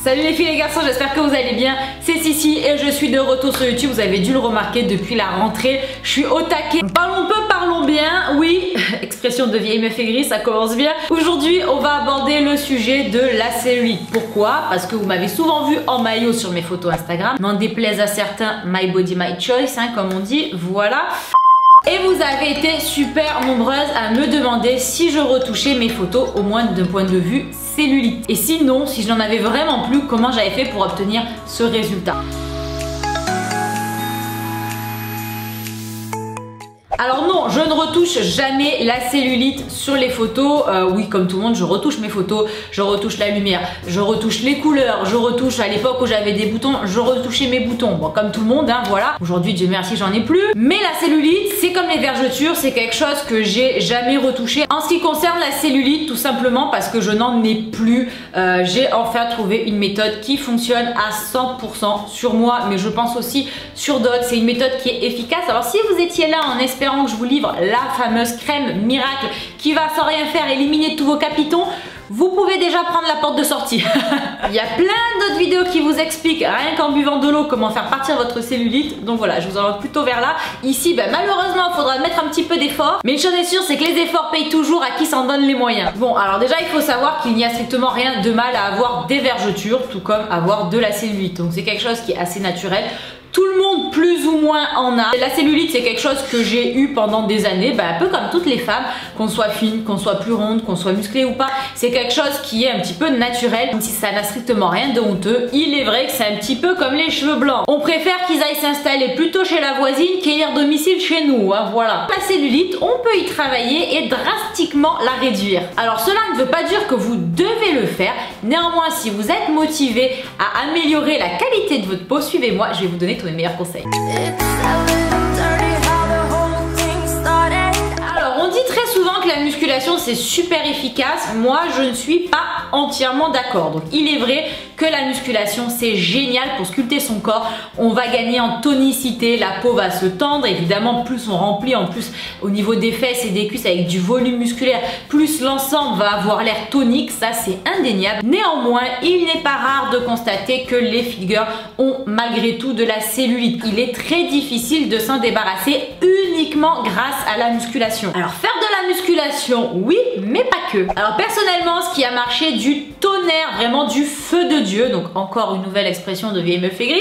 Salut les filles et les garçons, j'espère que vous allez bien. C'est Sissi et je suis de retour sur YouTube. Vous avez dû le remarquer depuis la rentrée. Je suis au taquet. Parlons peu, parlons bien. Oui, expression de vieille meuf aigrie, ça commence bien. Aujourd'hui, on va aborder le sujet de la cellulite. Pourquoi? Parce que vous m'avez souvent vu en maillot sur mes photos Instagram. N'en déplaise à certains, my body, my choice, hein, comme on dit. Voilà. Et vous avez été super nombreuses à me demander si je retouchais mes photos, au moins d'un point de vue cellulite. Et sinon, si je n'en avais vraiment plus, comment j'avais fait pour obtenir ce résultat. Alors non, je ne retouche jamais la cellulite sur les photos. Oui, comme tout le monde, je retouche mes photos, je retouche la lumière, je retouche les couleurs, je retouche à l'époque où j'avais des boutons, je retouchais mes boutons. Bon, comme tout le monde, hein, voilà. Aujourd'hui, Dieu merci, j'en ai plus. Mais la cellulite, c'est comme les vergetures, c'est quelque chose que j'ai jamais retouché. En ce qui concerne la cellulite, tout simplement parce que je n'en ai plus. J'ai enfin trouvé une méthode qui fonctionne à 100% sur moi, mais je pense aussi sur d'autres. C'est une méthode qui est efficace. Alors si vous étiez là en espérant que je vous livre la fameuse crème miracle qui va sans rien faire éliminer tous vos capitons, vous pouvez déjà prendre la porte de sortie. Il y a plein d'autres vidéos qui vous expliquent rien qu'en buvant de l'eau comment faire partir votre cellulite. Donc voilà, je vous oriente plutôt vers là. Ici, malheureusement, il faudra mettre un petit peu d'effort. Mais une chose est sûre, c'est que les efforts payent toujours à qui s'en donne les moyens. Bon, alors déjà, il faut savoir qu'il n'y a strictement rien de mal à avoir des vergetures, tout comme avoir de la cellulite. Donc c'est quelque chose qui est assez naturel. Tout le monde plus ou moins en a. La cellulite, c'est quelque chose que j'ai eu pendant des années, un peu comme toutes les femmes, qu'on soit fine, qu'on soit plus ronde, qu'on soit musclée ou pas. C'est quelque chose qui est un petit peu naturel, même si ça n'a strictement rien de honteux. Il est vrai que c'est un petit peu comme les cheveux blancs. On préfère qu'ils aillent s'installer plutôt chez la voisine qu'ayant domicile chez nous, hein, voilà. La cellulite, on peut y travailler et drastiquement la réduire. Alors cela ne veut pas dire que vous devez le faire. Néanmoins, si vous êtes motivé à améliorer la qualité de votre peau, suivez-moi, je vais vous donner tous mes meilleurs conseils. Alors on dit très souvent que la musculation c'est super efficace. Moi je ne suis pas entièrement d'accord. Donc il est vrai que la musculation c'est génial pour sculpter son corps. On va gagner en tonicité, la peau va se tendre. Évidemment plus on remplit, en plus au niveau des fesses et des cuisses avec du volume musculaire, plus l'ensemble va avoir l'air tonique, ça c'est indéniable. Néanmoins il n'est pas rare de constater que les fit girls ont malgré tout de la cellulite. Il est très difficile de s'en débarrasser uniquement grâce à la musculation. Alors faire de la musculation oui, mais pas que. Alors personnellement ce qui a marché du tonnerre, vraiment du feu de Dieu, donc encore une nouvelle expression de vieille meuf aigrie.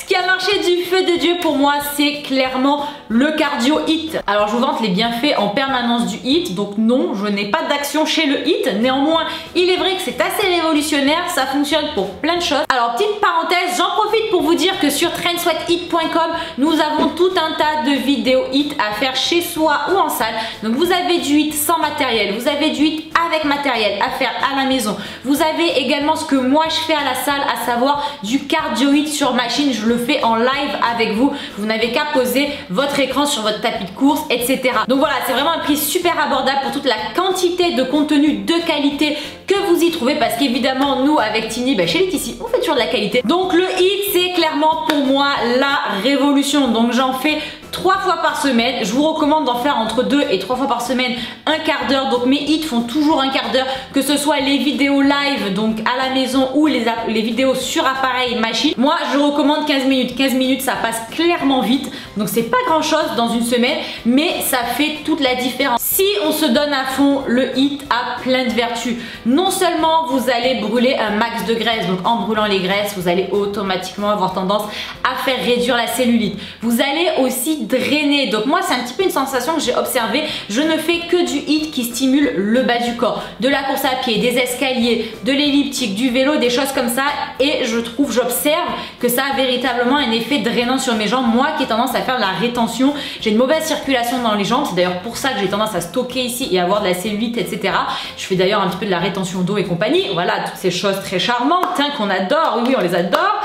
Ce qui a marché du feu de Dieu pour moi c'est clairement le cardio HIIT. Alors je vous vante les bienfaits en permanence du HIIT, donc non je n'ai pas d'action chez le HIIT. Néanmoins il est vrai que c'est assez révolutionnaire, ça fonctionne pour plein de choses. Alors petite parenthèse, j'en profite pour vous dire que sur trendsweathit.com nous avons tout un tas de vidéos HIIT à faire chez soi ou en salle. Donc vous avez du HIIT sans matériel, vous avez du HIIT avec matériel à faire à la maison. Vous avez également ce que moi je fais à la salle, à savoir du cardio HIIT sur machine. Je le fais en live avec vous. Vous n'avez qu'à poser votre écran sur votre tapis de course, etc. Donc voilà, c'est vraiment un prix super abordable pour toute la quantité de contenu de qualité que vous y trouvez, parce qu'évidemment nous avec Tini, chez Laetitia, on fait toujours de la qualité. Donc le HIIT c'est clairement pour moi la révolution. Donc j'en fais 3 fois par semaine. Je vous recommande d'en faire entre 2 et 3 fois par semaine, un quart d'heure. Donc mes hits font toujours un quart d'heure, que ce soit les vidéos live donc à la maison ou les vidéos sur appareil machine. Moi je recommande 15 minutes. 15 minutes ça passe clairement vite. Donc c'est pas grand chose dans une semaine, mais ça fait toute la différence. Si on se donne à fond, le HIIT a plein de vertus. Non seulement vous allez brûler un max de graisse, donc en brûlant les graisses, vous allez automatiquement avoir tendance à faire réduire la cellulite. Vous allez aussi drainer. Donc moi c'est un petit peu une sensation que j'ai observée. Je ne fais que du HIIT qui stimule le bas du corps, de la course à pied, des escaliers, de l'elliptique, du vélo, des choses comme ça, et j'observe que ça a véritablement un effet drainant sur mes jambes. Moi qui ai tendance à faire de la rétention, j'ai une mauvaise circulation dans les jambes, c'est d'ailleurs pour ça que j'ai tendance à stocker ici et avoir de la cellulite, etc. Je fais d'ailleurs un petit peu de la rétention d'eau et compagnie. Voilà, toutes ces choses très charmantes qu'on adore. Oui, on les adore.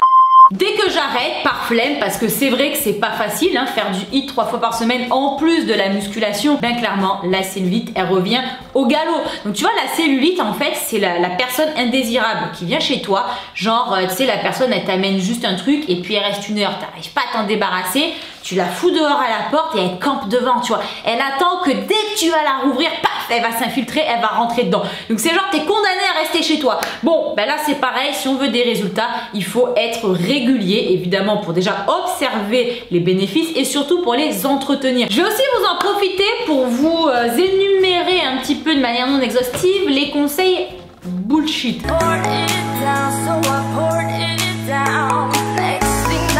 Dès que j'arrête par flemme, parce que c'est vrai que c'est pas facile, faire du HIIT 3 fois par semaine en plus de la musculation, clairement la cellulite elle revient au galop. Donc tu vois, la cellulite en fait c'est la personne indésirable qui vient chez toi, genre tu sais la personne elle t'amène juste un truc et puis elle reste une heure, t'arrives pas à t'en débarrasser. tu la fous dehors à la porte et elle campe devant, tu vois. Elle attend que dès que tu vas la rouvrir, paf, elle va s'infiltrer, elle va rentrer dedans. Donc c'est genre, t'es condamné à rester chez toi. Bon, ben là c'est pareil, si on veut des résultats, il faut être régulier, évidemment, pour déjà observer les bénéfices et surtout pour les entretenir. Je vais aussi vous en profiter pour vous énumérer un petit peu de manière non exhaustive les conseils bullshit.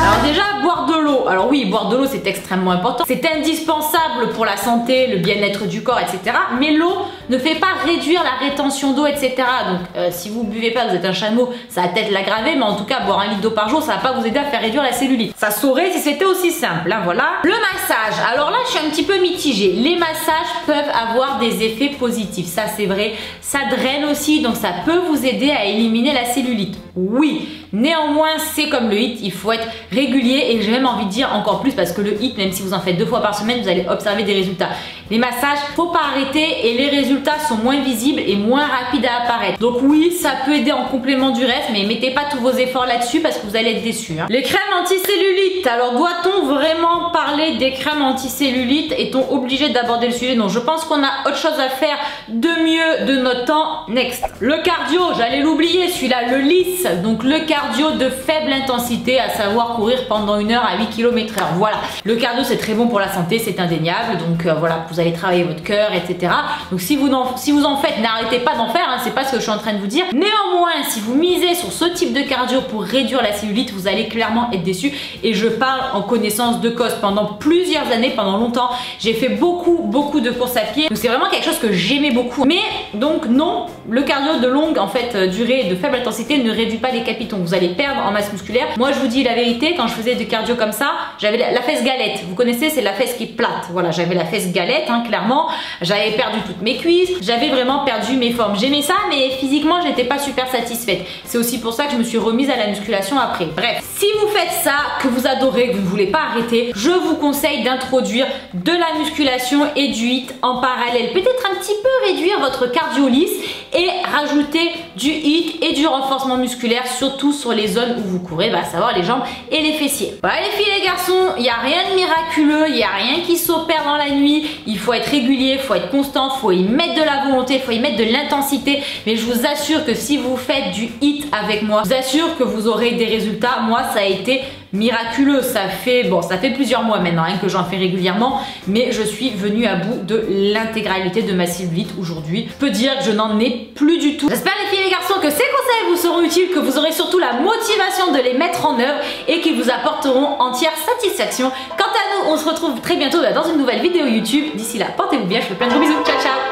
Alors déjà, boire de l'eau. Alors oui, boire de l'eau c'est extrêmement important. C'est indispensable pour la santé, le bien-être du corps, etc. Mais l'eau ne fait pas réduire la rétention d'eau, etc. Donc si vous buvez pas, vous êtes un chameau, ça va peut-être l'aggraver, mais en tout cas, boire 1 litre d'eau par jour, ça va pas vous aider à faire réduire la cellulite. Ça saurait si c'était aussi simple, hein, voilà. Le massage. Alors là, je suis un petit peu mitigée. Les massages peuvent avoir des effets positifs, ça c'est vrai. Ça draine aussi, donc ça peut vous aider à éliminer la cellulite. Oui, néanmoins, c'est comme le HIIT, il faut être régulier et j'ai même envie de dire encore plus parce que le HIIT, même si vous en faites 2 fois par semaine, vous allez observer des résultats. Les massages, faut pas arrêter et les résultats sont moins visibles et moins rapides à apparaître. Donc oui, ça peut aider en complément du reste, mais mettez pas tous vos efforts là-dessus parce que vous allez être déçus. Hein. Les crèmes anti-cellulite. Alors doit-on vraiment parler des crèmes anti-cellulite? Est-on obligé d'aborder le sujet? Non, je pense qu'on a autre chose à faire de mieux de notre temps. Next. Le cardio, j'allais l'oublier, celui-là, le LISS. Donc le cardio de faible intensité, à savoir courir pendant 1 heure à 8 km/h. Voilà. Le cardio, c'est très bon pour la santé, c'est indéniable. Donc voilà, vous allez travailler votre cœur, etc. Donc si vous en faites, n'arrêtez pas d'en faire, hein, c'est pas ce que je suis en train de vous dire. Néanmoins, si vous misez sur ce type de cardio pour réduire la cellulite, vous allez clairement être déçu. Et je parle en connaissance de cause. Pendant plusieurs années, pendant longtemps, j'ai fait beaucoup de courses à pied. Donc c'est vraiment quelque chose que j'aimais beaucoup. Mais donc non, le cardio de longue durée de faible intensité ne réduit pas les capitons. Vous allez perdre en masse musculaire. Moi, je vous dis la vérité, quand je faisais du cardio comme ça, j'avais la fesse galette. Vous connaissez, c'est la fesse qui est plate. Voilà, j'avais la fesse galette, hein, clairement. J'avais perdu toutes mes cuisses. J'avais vraiment perdu mes formes. J'aimais ça, mais physiquement, j'étais pas super satisfaite. C'est aussi pour ça que je me suis remise à la musculation après. Bref, si vous faites ça, que vous adorez, que vous ne voulez pas arrêter, je vous conseille d'introduire de la musculation et du HIIT en parallèle. Peut-être un petit peu réduire votre cardio lisse et rajouter du HIIT et du renforcement musculaire, surtout sur les zones où vous courez, à savoir les jambes et les fessiers. Voilà les filles, les garçons, il n'y a rien de miraculeux, il n'y a rien qui s'opère dans la nuit. Il faut être régulier, il faut être constant, il faut y mettre de la volonté, il faut y mettre de l'intensité. Mais je vous assure que si vous faites du HIIT avec moi, je vous assure que vous aurez des résultats. Moi, ça a été miraculeux. Ça fait plusieurs mois maintenant que j'en fais régulièrement, mais je suis venue à bout de l'intégralité de ma cellulite aujourd'hui. Je peux dire que je n'en ai plus du tout. J'espère les filles et les garçons que ces conseils vous seront utiles, que vous aurez surtout la motivation de les mettre en œuvre et qu'ils vous apporteront entière satisfaction. Quant à nous, on se retrouve très bientôt dans une nouvelle vidéo YouTube. D'ici là, portez-vous bien, je vous fais plein de gros bisous. Ciao ciao.